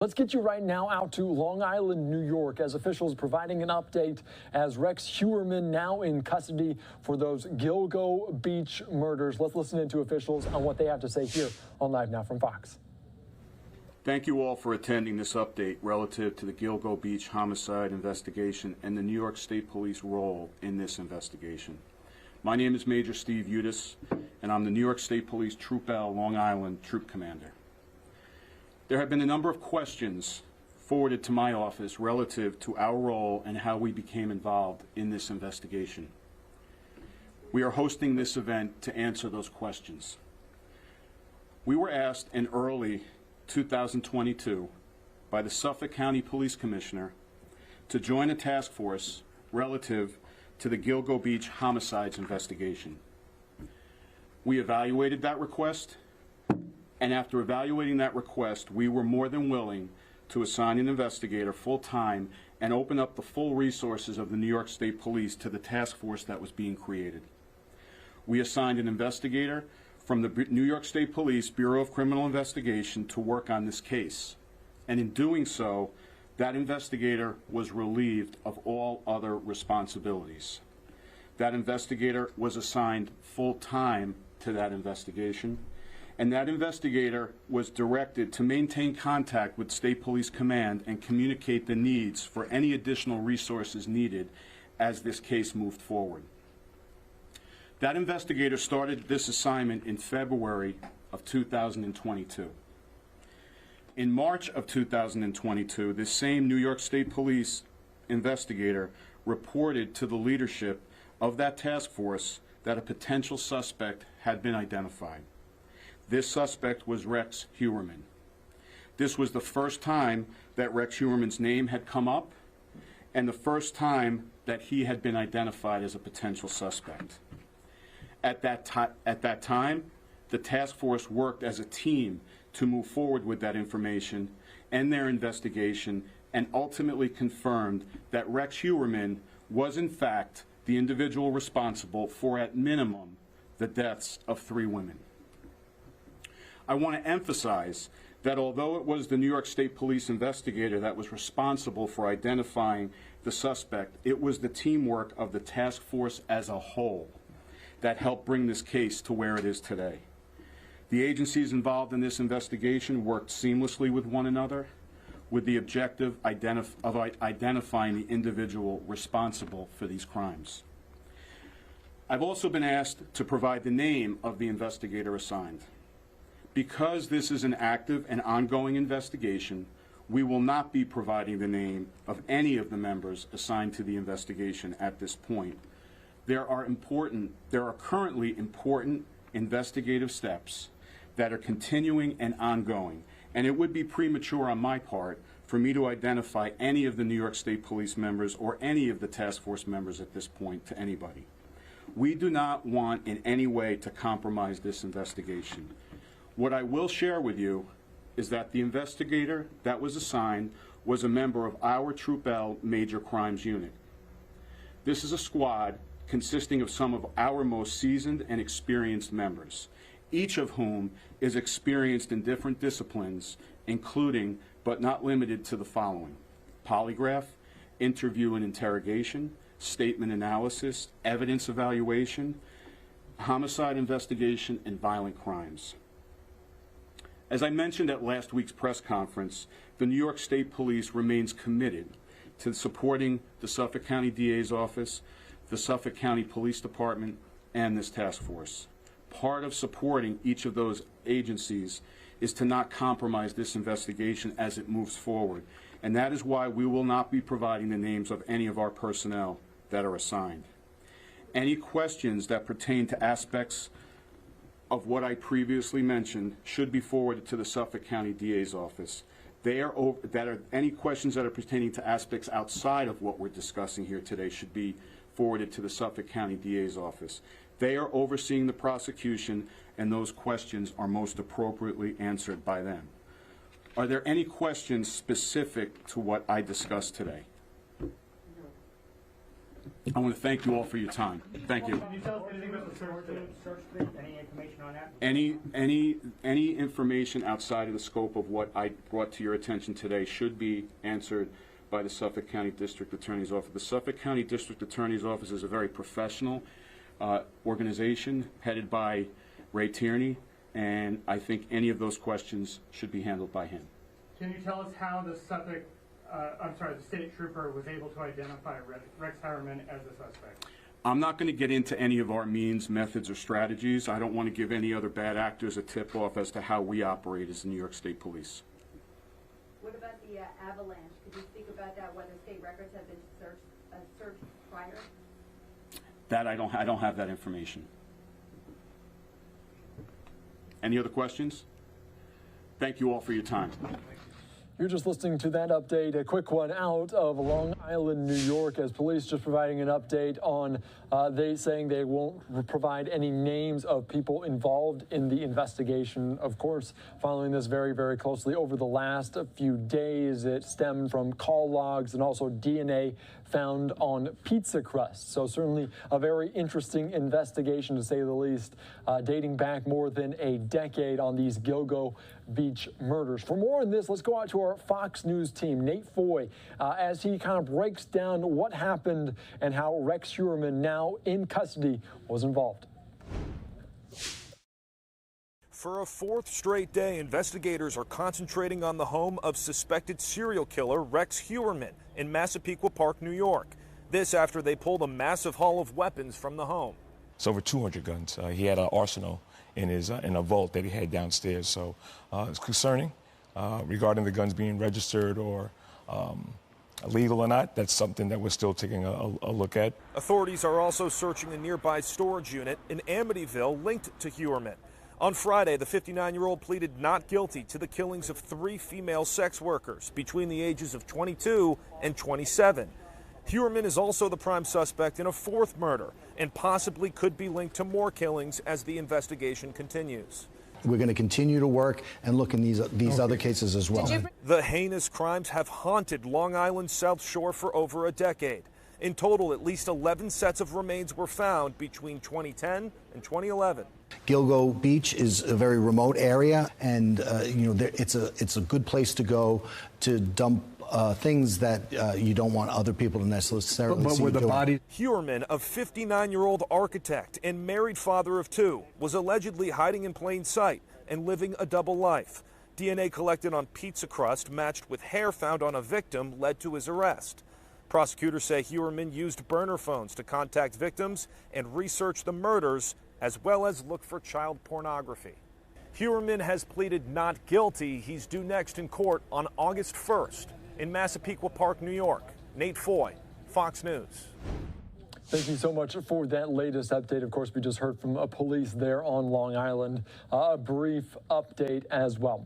Let's get you right now out to Long Island, New York, as officials providing an update as Rex Heuermann now in custody for those Gilgo Beach murders. Let's listen in to officials on what they have to say here on Live Now from Fox. Thank you all for attending this update relative to the Gilgo Beach homicide investigation and the New York State Police role in this investigation. My name is Major Steve Udis, and I'm the New York State Police Troop L Long Island Troop Commander. There have been a number of questions forwarded to my office relative to our role and how we became involved in this investigation. We are hosting this event to answer those questions. We were asked in early 2022 by the Suffolk County Police Commissioner to join a task force relative to the Gilgo Beach homicides investigation. We evaluated that request, and after evaluating that request, we were more than willing to assign an investigator full-time and open up the full resources of the New York State Police to the task force that was being created. We assigned an investigator from the New York State Police Bureau of Criminal Investigation to work on this case. And in doing so, that investigator was relieved of all other responsibilities. That investigator was assigned full-time to that investigation, and that investigator was directed to maintain contact with State Police Command and communicate the needs for any additional resources needed as this case moved forward. That investigator started this assignment in February of 2022. In March of 2022, this same New York State Police investigator reported to the leadership of that task force that a potential suspect had been identified. This suspect was Rex Heuermann. This was the first time that Rex Heuermann's name had come up and the first time that he had been identified as a potential suspect. At that time, the task force worked as a team to move forward with that information and their investigation, and ultimately confirmed that Rex Heuermann was in fact the individual responsible for, at minimum, the deaths of 3 women. I want to emphasize that although it was the New York State Police investigator that was responsible for identifying the suspect, it was the teamwork of the task force as a whole that helped bring this case to where it is today. The agencies involved in this investigation worked seamlessly with one another with the objective of identifying the individual responsible for these crimes. I've also been asked to provide the name of the investigator assigned. Because this is an active and ongoing investigation, we will not be providing the name of any of the members assigned to the investigation at this point. There are currently important investigative steps that are continuing and ongoing, and it would be premature on my part for me to identify any of the New York State Police members or any of the task force members at this point to anybody. We do not want in any way to compromise this investigation. What I will share with you is that the investigator that was assigned was a member of our Troop L Major Crimes Unit. This is a squad consisting of some of our most seasoned and experienced members, each of whom is experienced in different disciplines, including, but not limited to, the following: polygraph, interview and interrogation, statement analysis, evidence evaluation, homicide investigation, and violent crimes. As I mentioned at last week's press conference, the New York State Police remains committed to supporting the Suffolk County DA's office, the Suffolk County Police Department, and this task force. Part of supporting each of those agencies is to not compromise this investigation as it moves forward, and that is why we will not be providing the names of any of our personnel that are assigned. Any questions that pertain to aspects of what I previously mentioned should be forwarded to the Suffolk County DA's office. Any questions that are pertaining to aspects outside of what we're discussing here today should be forwarded to the Suffolk County DA's office. They are overseeing the prosecution, and those questions are most appropriately answered by them. Are there any questions specific to what I discussed today? I want to thank you all for your time. Thank you. Can you tell us anything about the search street? Any information on that? Any information outside of the scope of what I brought to your attention today should be answered by the Suffolk County District Attorney's Office. The Suffolk County District Attorney's Office is a very professional organization headed by Ray Tierney, and I think any of those questions should be handled by him. Can you tell us how the the state trooper was able to identify Rex Heuermann as a suspect? I'm not going to get into any of our means, methods, or strategies. I don't want to give any other bad actors a tip-off as to how we operate as the New York State Police. What about the avalanche? Could you speak about that, whether state records have been searched prior? That I don't have that information. Any other questions? Thank you all for your time. You're just listening to that update, a quick one out of Long Island, New York, as police just providing an update on they saying they won't provide any names of people involved in the investigation. Of course, following this very, very closely over the last few days, it stemmed from call logs and also DNA found on pizza crust. So certainly a very interesting investigation, to say the least, dating back more than a decade on these Gilgo Beach murders. For more on this, let's go out to our Fox News team, Nate Foy, as he kind of breaks down what happened and how Rex Heuermann, now in custody, was involved. For a fourth straight day, investigators are concentrating on the home of suspected serial killer Rex Heuermann in Massapequa Park, New York. This after they pulled a massive haul of weapons from the home. It's over 200 guns. He had an arsenal in a vault that he had downstairs. So it's concerning regarding the guns being registered or illegal or not. That's something that we're still taking a look at. Authorities are also searching a nearby storage unit in Amityville linked to Heuermann. On Friday, the 59-year-old pleaded not guilty to the killings of 3 female sex workers between the ages of 22 and 27. Heuermann is also the prime suspect in a 4th murder and possibly could be linked to more killings as the investigation continues. We're going to continue to work and look in these other cases as well. The heinous crimes have haunted Long Island's South Shore for over a decade. In total, at least 11 sets of remains were found between 2010 and 2011. Gilgo Beach is a very remote area, and it's a good place to go to dump things that you don't want other people to necessarily see. But the body. Heuermann, a 59-year-old architect and married father of 2, was allegedly hiding in plain sight and living a double life. DNA collected on pizza crust matched with hair found on a victim led to his arrest. Prosecutors say Heuermann used burner phones to contact victims and research the murders, as well as look for child pornography. Heuermann has pleaded not guilty. He's due next in court on August 1st in Massapequa Park, New York. Nate Foy, Fox News. Thank you so much for that latest update. Of course, we just heard from police there on Long Island. A brief update as well.